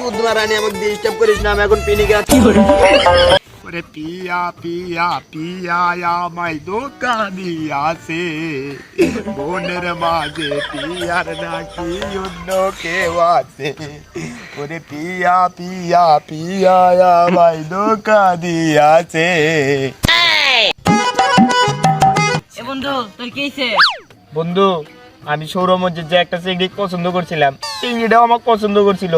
চুদ মারানি আমাকে ডিস্টার্ব করিস না, আমি এখন পিনিকে আছি। ওরে পিয়া পিয়া পিয়া আমায় ধোকা দিয়াছে, মনের মাঝে পিয়ার নাকি অন্য কেউ আছে। ওরে পিয়া পিয়া পিয়া আমায় ধোকা দিয়াছে। বন্ধু তোর কি হইছে? বন্ধু, আমি সৌরমঞ্জের যে একটা চিংড়ি পছন্দ করছিলাম, চিংড়িটাও আমাকে পছন্দ করছিল।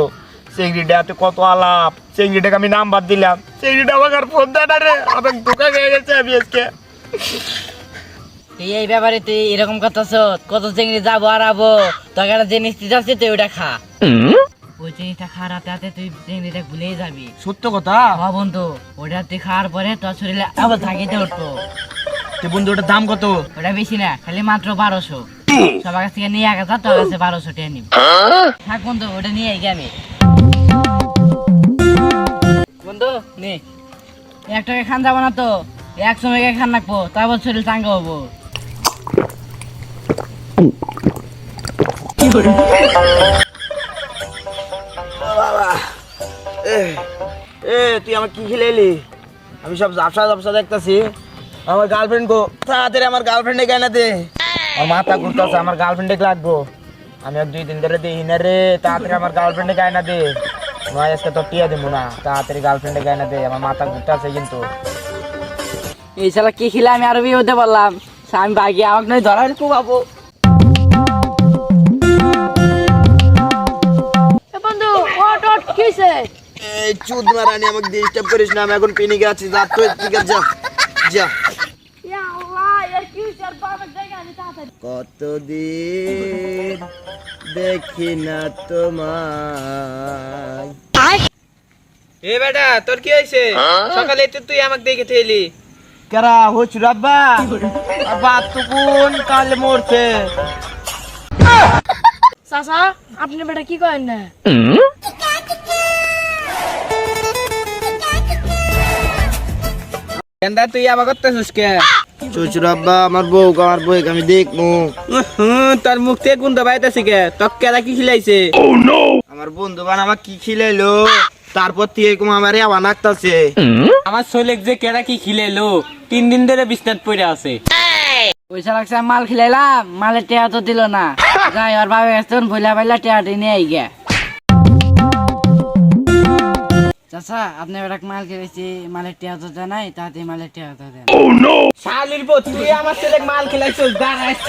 চিংড়িটাতে কত আলাপ, চিংড়িটাকে আমি নাম্বার দিলাম, চিংড়িটা আমাকে আর ফোন দেয় না রে। আমাকে ধোকা খেয়ে গেছে আমি আজকে। তুই এই ব্যাপারে তুই এরকম করতেছ, কত চিংড়ি যাবো আর আবো, তোকে একটা জিনিস দিতে আসছি, তুই ওটা খা। ওই চিংড়িটা খাওয়ার হাতে হাতে তুই চিংড়িটা ভুলেই যাবি। সত্য কথা? হ্যাঁ বন্ধু, ওটা তুই খাওয়ার পরে তোর শরীরে আবার থাকিতে উঠতো। তুই বন্ধু ওটার দাম কত? ওটা বেশি না, খালি মাত্র 1200। সবার কাছ থেকে নিয়ে 1000, তোর কাছে 1200 টাকা নিবি। থাক বন্ধু, ওটা নিয়ে আই আমি। বন্ধু নে, এক টাকা খান যাবো না তো, এক সময় খান রাখবো, তারপর শরীর চাঙ্গা হবো। তুই আমাকে কি খেলেলি? আমি সব ঝাপসা ঝাপসা দেখতেছি। আমার গার্লফ্রেন্ড গো, তাড়াতাড়ি আমার গার্লফ্রেন্ডে গায়না দে। আমার মাথা ঘুরতেছে, আমার গার্লফ্রেন্ডে লাগবো। আমি আর 2 দিন ধরে দেখি না রে, তাড়াতাড়ি আমার গার্লফ্রেন্ডে গায়না দে। নয় আজকে তো টিয়া দিব না, তাড়াতাড়ি গার্লফ্রেন্ডে গায়না দে, আমার মাথা ঘুরতেছে কিন্তু। এই শালা কি খেলে আমি আরবি হতে পারলাম? আমি বাকি আমাকে নয় ধরার খুব পাবো। বন্ধু ওট ওট কিছে? এই চুদ মারানি আমাকে ডিস্টার্ব করিস না, আমি এখন পিনিকে আছি। যা তুই, ঠিক আছে, যা যা। ইয়া আল্লাহ, এর কি হইছে? আর বাবার জায়গা আমি তাড়াতাড়ি। কতদিন দেখি না তোমায়। এ বেটা, তোর কি হয়েছে? সকালে তো তুই আমাকে দেখে থেলি। কেরা হচ্ছে রাব্বা? আব্বা তুকুন কাল মরছে। চাচা আপনি বেটা কি করেন না? কেনটা তুই আমাকে করতেছিস কে? শ্বশুর আব্বা, আমার বউকে আমি দেখবো। তোর মুখ থেকে গুন্দ বাইতেছি কে? তোর কেলা কি খিলাইছে? আমার বন্ধু বান আমার কি খিলাইলো, তারপর থেকে আমার আবার নাকতাছে। আমার ছোলেক যে কেলা কি খিলাইলো, 3 দিন ধরে বিছনাত পড়ে আছে। পয়সা লাগছে, মাল খিলাইলাম, মালের টেয়া তো দিল না। যাই আর ভাবে গেছে, ভুলা ভাইলা টেয়াটি নিয়ে আই গে। চাচা আপনি বেটা মাল খেয়েছি, মালের টেয়া তো জানাই, তাতে মালের টেয়া তো দেন। শালির পর তুই আমার ছেলেক মাল খিলাইছিস, দাঁড়াইছ।